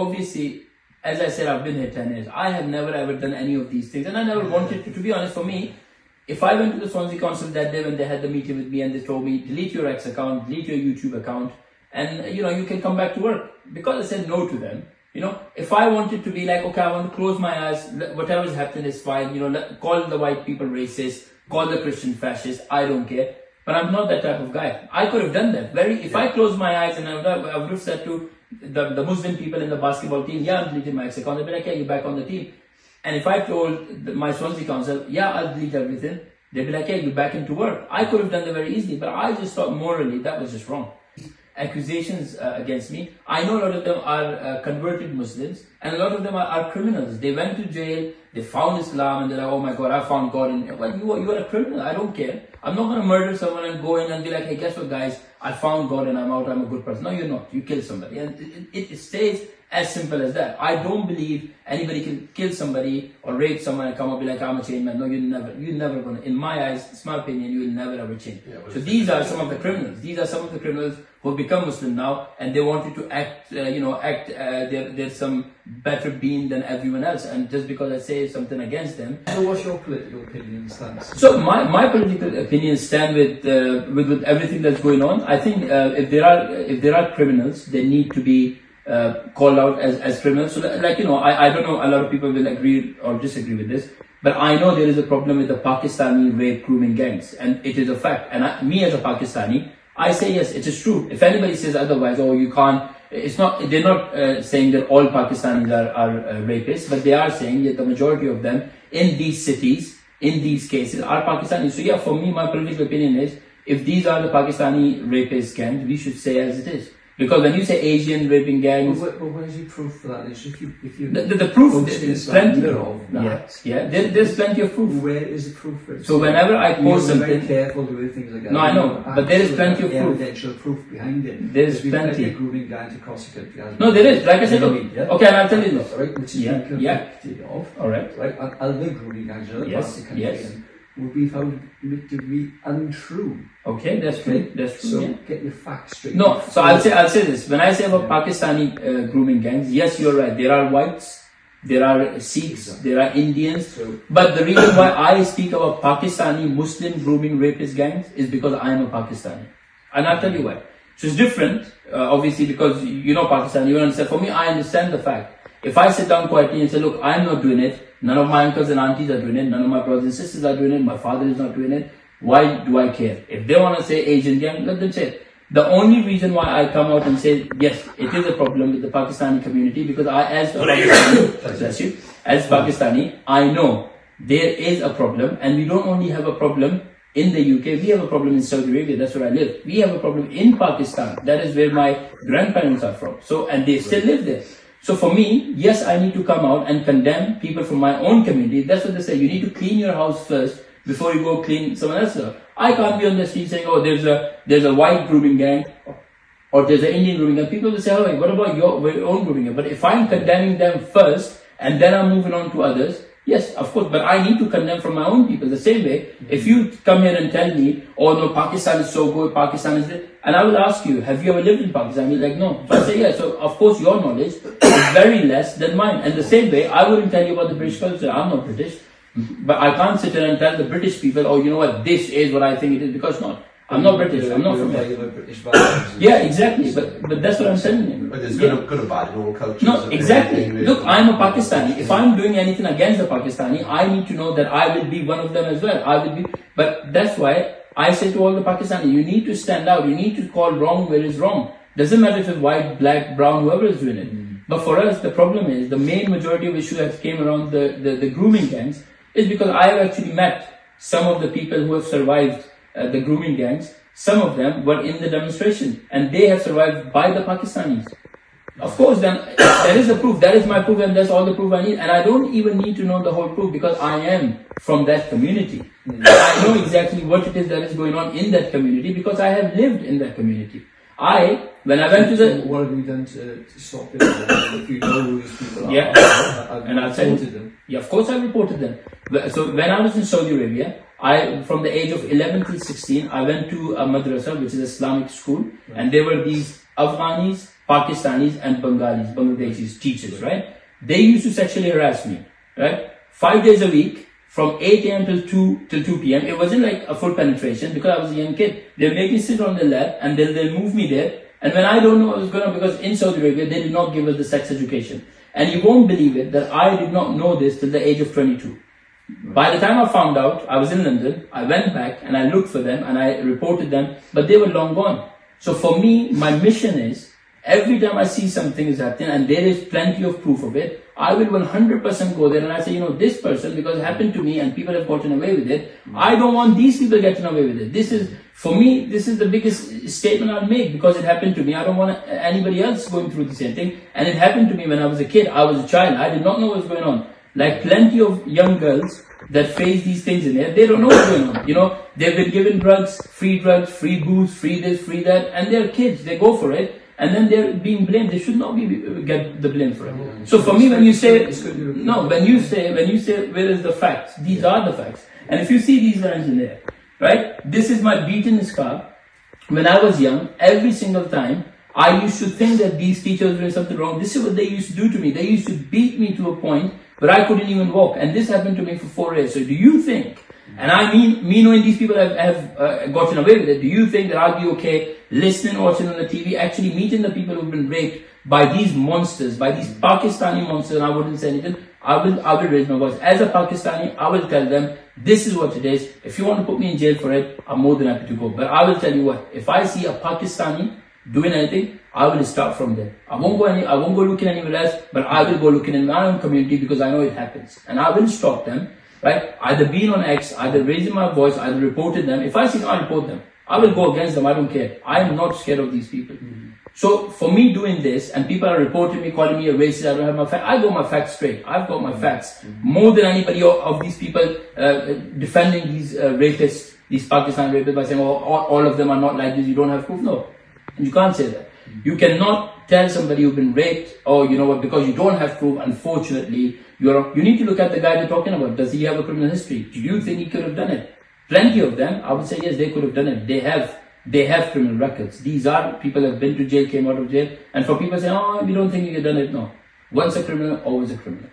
Obviously, as I said, I've been here 10 years. I have never ever done any of these things, and I never wanted to. To be honest, for me, if I went to the Swansea Council that day when they had the meeting with me and they told me, delete your X account, delete your YouTube account, and you can come back to work. Because I said no to them, if I wanted to be like, okay, I want to close my eyes, whatever's happened is fine, call the white people racist, call the Christian fascist, I don't care. But I'm not that type of guy. I could have done that. If I closed my eyes and I would have said to the Muslim people in the basketball team, yeah, I'm deleting my X account, they'd be like, yeah, you're back on the team. And if I told my Swansea Council, yeah, I'll delete everything, they'd be like, yeah, you're back into work. I could have done that very easily, but I just thought morally that was just wrong. Accusations against me. I know a lot of them are converted Muslims, and a lot of them are criminals. They went to jail, they found Islam, and they're like, oh my God, I found God in. Well, you are a criminal. I don't care. I'm not going to murder someone and go in and be like, hey, guess what, guys? I found God and I'm out. I'm a good person. No, you're not. You killed somebody, and it stays as simple as that. I don't believe anybody can kill somebody or rape someone and come up and be like, I'm a changed man. No, you're never gonna. In my eyes, it's my opinion, you will never ever change. Yeah, so these are some of the criminals. These are some of the criminals who have become Muslim now, and they wanted to act, they're some better being than everyone else. And just because I say something against them. So what's your political opinion stance? So my political opinion stand with everything that's going on. I think if there are criminals, they need to be called out as criminals. So I don't know, a lot of people will agree or disagree with this, but I know there is a problem with the Pakistani rape grooming gangs, and it is a fact. And me as a Pakistani, I say yes, it is true. If anybody says otherwise, oh, you can't, it's not. They're not saying that all Pakistanis are rapists, but they are saying that the majority of them in these cities, in these cases, are Pakistanis. So yeah, for me, my political opinion is, if these are the Pakistani rapist gangs, we should say as it is. Because when you say Asian raping gangs... But where's your proof for that? If you the proof, there's plenty of that. Yeah, there's plenty of proof. Where is the proof for it? So whenever I post something... You're very careful doing things like that. No, I know, but there is plenty of proof. Evidential proof behind it. There's plenty. Like a grooming gang to Corsica. No, there is. Like I said, okay, and I'll tell you this. Right, which is convicted of. Alright. Right, other grooming gangs in the past country would be found to be untrue. Okay, that's true. That's true. So get your facts straight. No, so I'll say this. When I say about Pakistani grooming gangs, yes, you're right. There are whites, there are Sikhs, there are Indians. But the reason why I speak about Pakistani Muslim grooming rapist gangs is because I am a Pakistani, and I'll tell you why. So it's different, obviously, because Pakistan. You understand. For me, I understand the fact. If I sit down quietly and say, look, I'm not doing it, none of my uncles and aunties are doing it, none of my brothers and sisters are doing it, my father is not doing it, why do I care? If they want to say Asian gang, let them say it. The only reason why I come out and say, yes, it is a problem with the Pakistani community, because as Pakistani, I know there is a problem, and we don't only have a problem in the UK, we have a problem in Saudi Arabia, that's where I live. We have a problem in Pakistan, that is where my grandparents are from. And they still live there. So for me, yes, I need to come out and condemn people from my own community. That's what they say. You need to clean your house first before you go clean someone else's house. I can't be on the street saying, oh, there's a white grooming gang or there's an Indian grooming gang. People will say, oh, what about your own grooming gang? But if I'm condemning them first and then I'm moving on to others, yes, of course, but I need to condemn from my own people. The same way, if you come here and tell me, oh no, Pakistan is so good, Pakistan is this, and I will ask you, have you ever lived in Pakistan? You're like, no. So I say, yeah, so of course your knowledge is very less than mine. And the same way, I wouldn't tell you about the British culture. I'm not British. But I can't sit here and tell the British people, oh, you know what, this is what I think it is, because not. I'm not British. I'm not from there. Yeah, exactly. But that's what I'm telling you. But there's good and bad in all cultures. No, exactly. Look, I'm a Pakistani. If I'm doing anything against the Pakistani, I need to know that I will be one of them as well. I will be. But that's why I say to all the Pakistani, you need to stand out. You need to call wrong where is wrong. Doesn't matter if it's white, black, brown, whoever is doing it. But for us, the problem is the main majority of issues that came around the grooming gangs is because I have actually met some of the people who have survived the grooming gangs. Some of them were in the demonstration and they have survived by the Pakistanis. Of course, then there is a proof. That is my proof, and that's all the proof I need. And I don't even need to know the whole proof because I am from that community. I know exactly what it is that is going on in that community because I have lived in that community. When I went to the... What have you done to stop it? If you know who these people are, and I've reported them. Yeah, of course I reported them. So when I was in Saudi Arabia, from the age of 11 till 16, I went to a madrasa, which is an Islamic school, and there were these Afghanis, Pakistanis and Bangladeshis teachers, right? They used to sexually harass me, right? 5 days a week, from 8 a.m. till 2 p.m. It wasn't like a full penetration because I was a young kid. They'll make me sit on the lap and they'll move me there. And when I don't know what was going on, because in Saudi Arabia, they did not give us the sex education. And you won't believe it that I did not know this till the age of 22. By the time I found out, I was in London, I went back and I looked for them and I reported them, but they were long gone. So for me, my mission is, every time I see something is happening and there is plenty of proof of it, I will 100% go there and I say, this person, because it happened to me and people have gotten away with it, I don't want these people getting away with it. This is, for me, this is the biggest statement I'll make because it happened to me. I don't want anybody else going through the same thing. And it happened to me when I was a kid. I was a child. I did not know what was going on. Like plenty of young girls that face these things in there, they don't know what's going on. They've been given drugs, free booze, free this, free that, and they're kids. They go for it. And then they're being blamed. They should not get the blame for it. Yeah. So for me, when you say, when you say, where is the facts? These are the facts. And if you see these lines in there, right? This is my beaten scar. When I was young, every single time, I used to think that these teachers were doing something wrong. This is what they used to do to me. They used to beat me to a point where I couldn't even walk. And this happened to me for 4 years. So do you think, and I mean, me knowing these people have gotten away with it, do you think that I'll be okay listening, watching on the TV, actually meeting the people who've been raped by these monsters, by these Pakistani monsters, and I wouldn't say anything? I will raise my voice. As a Pakistani, I will tell them, this is what it is. If you want to put me in jail for it, I'm more than happy to go. But I will tell you what, if I see a Pakistani doing anything, I will start from there. I won't go looking anywhere else, but I will go looking in my own community because I know it happens. And I will stop them, right? Either being on X, either raising my voice, either reporting them. If I see them, I'll report them. I will go against them. I don't care. I am not scared of these people. So for me doing this, and people are reporting me, calling me a racist, I don't have my facts. I got my facts straight. I've got my facts. More than anybody of these people defending these rapists, these Pakistan rapists by saying, all of them are not like this, you don't have proof. No. And you can't say that. You cannot tell somebody you've been raped, or because you don't have proof, unfortunately, you need to look at the guy they're talking about. Does he have a criminal history? Do you think he could have done it? Plenty of them, I would say yes, they could have done it. They have criminal records. These are people who have been to jail, came out of jail. And for people saying, we don't think you could have done it, no. Once a criminal, always a criminal.